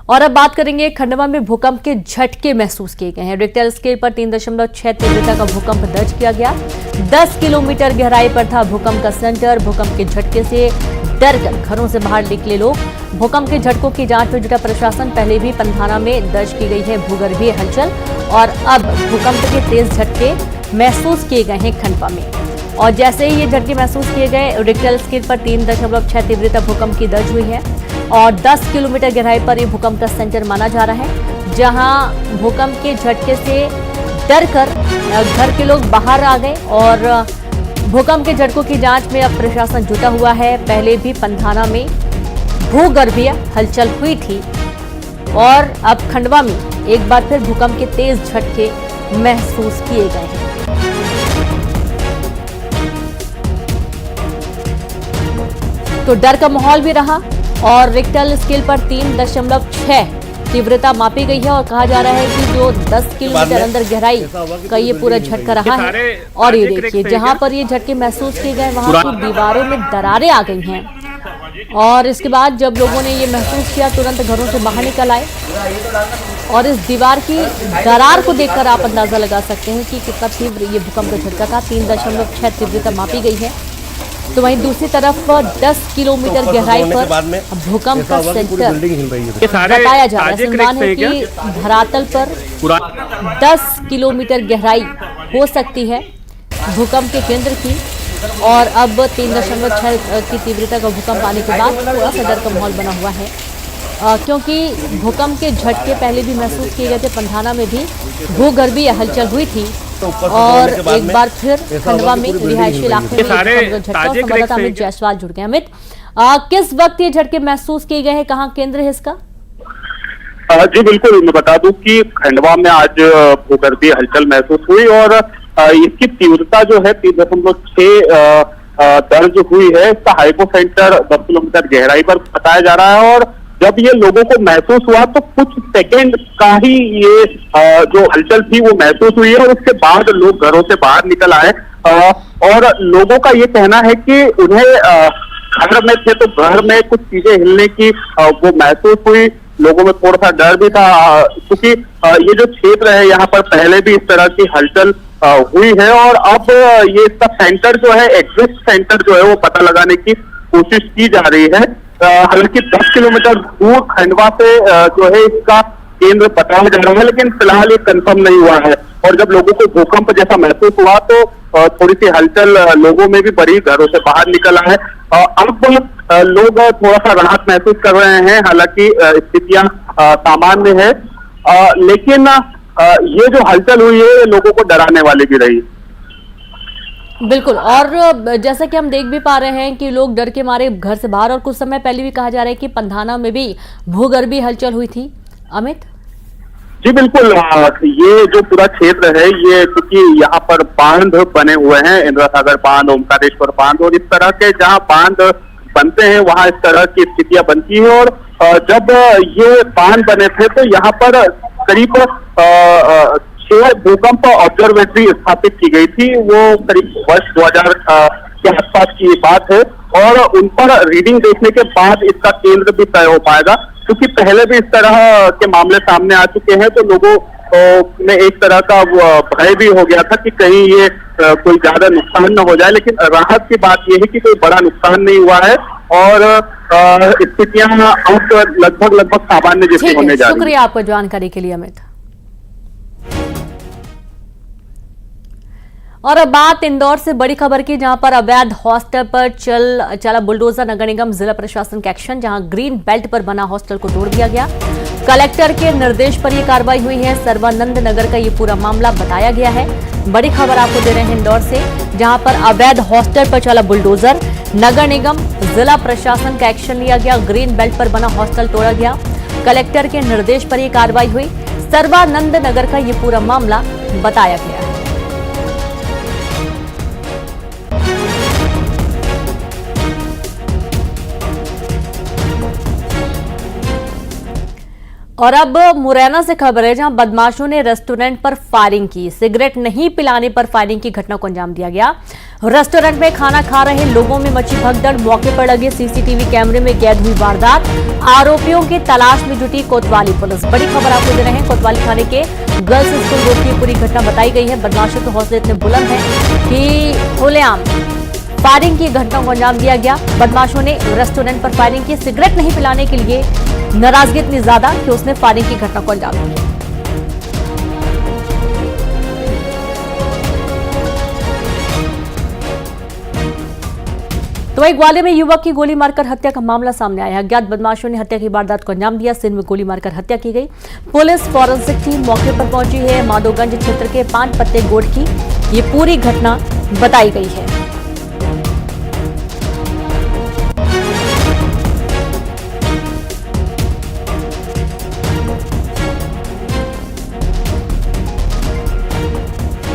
और अब बात करेंगे खंडवा में भूकंप के झटके महसूस किए गए हैं। रिक्टर स्केल पर 3.6 तीव्रता का भूकंप दर्ज किया गया। 10 किलोमीटर गहराई पर था भूकंप का सेंटर। भूकंप के झटके से डरकर घरों से बाहर निकले लोग। भूकंप के झटकों की जांच में जुटा प्रशासन। पहले भी पंधाना में दर्ज की गई है भूगर्भीय हलचल और अब भूकंप के तेज झटके महसूस किए गए हैं खंडवा में। और जैसे ही ये झटके महसूस किए गए, रिक्टर स्केल पर 3.6 तीव्रता भूकंप की दर्ज हुई है और 10 किलोमीटर गहराई पर ये भूकंप का सेंटर माना जा रहा है, जहां भूकंप के झटके से डरकर घर के लोग बाहर आ गए और भूकंप के झटकों की जांच में अब प्रशासन जुटा हुआ है। पहले भी पंधाना में भूगर्भीय हलचल हुई थी और अब खंडवा में एक बार फिर भूकंप के तेज झटके महसूस किए गए हैं। तो डर का माहौल भी रहा और रिक्टर स्केल पर 3.6 तीव्रता मापी गई है और कहा जा रहा है कि जो 10 किलोमीटर अंदर गहराई का ये पूरा झटका रहा है। और ये देखिए, जहां पर ये झटके महसूस किए गए वहां की दीवारों में दरारें आ गई हैं और इसके बाद जब लोगों ने ये महसूस किया तुरंत घरों से बाहर निकल आए और इस दीवार की दरार को देखकर आप अंदाजा लगा सकते हैं कि कितना तीव्र ये भूकंप का झटका था। 3.6 तीव्रता मापी गई है। तो वहीं दूसरी तरफ 10 किलोमीटर गहराई पर भूकंप का सेंटर बताया जा रहा है। अनुमान है कि धरातल पर 10 किलोमीटर गहराई हो सकती है भूकंप के केंद्र की। और अब 3.6 की तीव्रता का भूकंप आने के बाद थोड़ा सा डर का माहौल बना हुआ है, क्योंकि भूकंप के झटके पहले भी महसूस किए गए थे। पंधाना में भी भूगर्भीय हलचल हुई थी और एक बार फिर खंडवा में रिहायशी इलाके में झटका। संवाददाता अमित जायसवाल जुड़ गए। अमित, किस वक्त ये झटके महसूस किए गए हैं, कहाँ केंद्र है इसका? जी बिल्कुल, मैं बता दूं कि खंडवा में आज भूगर्भीय हलचल महसूस हुई और इसकी तीव्रता जो है 3.6 दर्ज हुई है। इसका हाइपो सेंटर 10 किलोमीटर गहराई पर बताया जा रहा है और जब ये लोगों को महसूस हुआ तो कुछ सेकंड का ही ये जो हलचल थी वो महसूस हुई है और उसके बाद लोग घरों से बाहर निकल आए। और लोगों का ये कहना है कि उन्हें घर में थे तो घर में कुछ चीजें हिलने की वो महसूस हुई। लोगों में थोड़ा सा डर भी था, क्योंकि ये जो क्षेत्र है यहाँ पर पहले भी इस तरह की हलचल हुई है और अब ये इसका सेंटर जो है, एग्जिट सेंटर जो है वो पता लगाने की कोशिश की जा रही है। हालांकि 10 किलोमीटर दूर खंडवा से जो है इसका केंद्र बताया जा रहा है, लेकिन फिलहाल ये कंफर्म नहीं हुआ है। और जब लोगों को भूकंप जैसा महसूस हुआ तो थोड़ी सी हलचल लोगों में भी बढ़ी, घरों से बाहर निकल आए। अब लोग थोड़ा सा राहत महसूस कर रहे हैं। हालांकि स्थितियां सामान्य है, लेकिन ये जो हलचल हुई है लोगों को डराने वाली भी रही। बिल्कुल, और जैसा कि हम देख भी पा रहे हैं कि लोग डर के मारे घर से बाहर, और कुछ समय पहले भी कहा जा रहा है कि पंधाना में भी भूगर्भीय हलचल हुई थी। अमित जी बिल्कुल, ये जो पूरा क्षेत्र है ये क्योंकि यहाँ पर बांध बने हुए हैं, इंदिरा सागर बांध, ओमकारेश्वर बांध, और इस तरह के जहाँ बांध बनते हैं वहाँ इस तरह की स्थितियां बनती है। और जब ये बांध बने थे तो यहाँ पर करीब 6 भूकंप ऑब्जर्वेटरी स्थापित की गई थी। वो करीब वर्ष 2000 के आसपास की बात है और उन पर रीडिंग देखने के बाद इसका केंद्र भी तय हो पाएगा, क्योंकि पहले भी इस तरह के मामले सामने आ चुके हैं तो लोगों में एक तरह का भय भी हो गया था कि कहीं ये कोई ज्यादा नुकसान न हो जाए। लेकिन राहत की बात यह है कि कोई बड़ा नुकसान नहीं हुआ है और स्थितियां अब लगभग सामान्य जैसी होने जा रही है। शुक्रिया आपको जानकारी के लिए अमित। और अब बात इंदौर से बड़ी खबर की, जहां पर अवैध हॉस्टल पर चला बुलडोजर। नगर निगम जिला प्रशासन का एक्शन, जहां ग्रीन बेल्ट पर बना हॉस्टल को तोड़ दिया गया। कलेक्टर के निर्देश पर यह कार्रवाई हुई है। सर्वानंद नगर का ये पूरा मामला बताया गया है। बड़ी खबर आपको दे रहे हैं इंदौर से, जहां पर अवैध हॉस्टल पर चला बुलडोजर। नगर निगम जिला प्रशासन का एक्शन लिया गया। ग्रीन बेल्ट पर बना हॉस्टल तोड़ा गया। कलेक्टर के निर्देश पर यह कार्रवाई हुई। सर्वानंद नगर का ये पूरा मामला बताया गया है। और अब मुरैना से खबर है, जहां बदमाशों ने रेस्टोरेंट पर फायरिंग की। सिगरेट नहीं पिलाने पर फायरिंग की घटना को अंजाम दिया गया। रेस्टोरेंट में खाना खा रहे लोगों में मची भगदड़। मौके पर लगे सीसीटीवी कैमरे में कैद हुई वारदात। आरोपियों की तलाश में जुटी कोतवाली पुलिस। बड़ी खबर आपको दे रहे हैं, कोतवाली थाने के गर्ल्स स्कूल रोड की पूरी घटना बताई गई है। बदमाशों के हौसले इतने बुलंद हैं कि खुलेआम फायरिंग की घटना को अंजाम दिया गया। बदमाशों ने रेस्टोरेंट पर फायरिंग की। सिगरेट नहीं पिलाने के लिए नाराजगी इतनी ज्यादा कि उसने फायरिंग की घटना को अंजाम दिया। तो वहीं ग्वालियर में युवक की गोली मारकर हत्या का मामला सामने आया। अज्ञात बदमाशों ने हत्या की वारदात को अंजाम दिया। सिर में गोली मारकर हत्या की गई। पुलिस फॉरेंसिक टीम मौके पर पहुंची है। माधोगंज क्षेत्र के पान पत्ते गोड़ की ये पूरी घटना बताई गई है।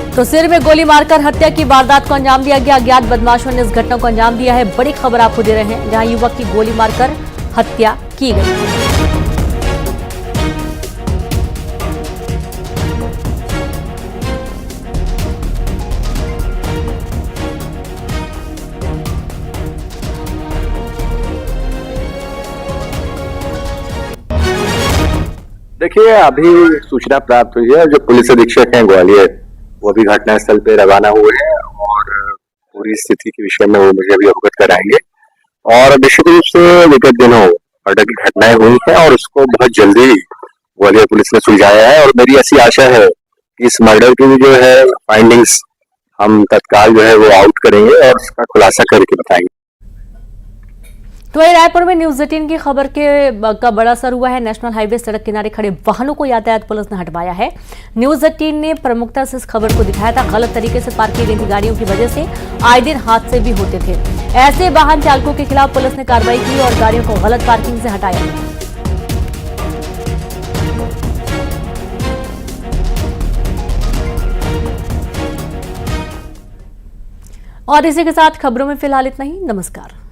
तो सिर में गोली मारकर हत्या की वारदात को अंजाम दिया गया। अज्ञात बदमाशों ने इस घटना को अंजाम दिया है। बड़ी खबर आपको दे रहे हैं, जहां युवक की गोली मारकर हत्या की गई। देखिए, अभी सूचना प्राप्त हुई है। जो पुलिस अधीक्षक हैं ग्वालियर, वो भी घटनास्थल पे रवाना हुए हैं और पूरी स्थिति के विषय में वो मुझे अभी अवगत कराएंगे। और निश्चित रूप से विगत दिनों मर्डर की घटनाएं हुई हैं और उसको बहुत जल्दी ग्वालियर पुलिस ने सुलझाया है। और मेरी ऐसी आशा है कि इस मर्डर की भी जो है फाइंडिंग्स हम तत्काल जो है वो आउट करेंगे और इसका खुलासा करके बताएंगे। तो वही रायपुर में न्यूज 18 की खबर का बड़ा असर हुआ है। नेशनल हाईवे सड़क किनारे खड़े वाहनों को यातायात पुलिस ने हटवाया है। न्यूज 18 ने प्रमुखता से इस खबर को दिखाया था। गलत तरीके से पार्क की गई थी गाड़ियों की वजह से आए दिन हादसे भी होते थे। ऐसे वाहन चालकों के खिलाफ पुलिस ने कार्रवाई की और गाड़ियों को गलत पार्किंग से हटाया। और इसी के साथ खबरों में फिलहाल इतना ही। नमस्कार।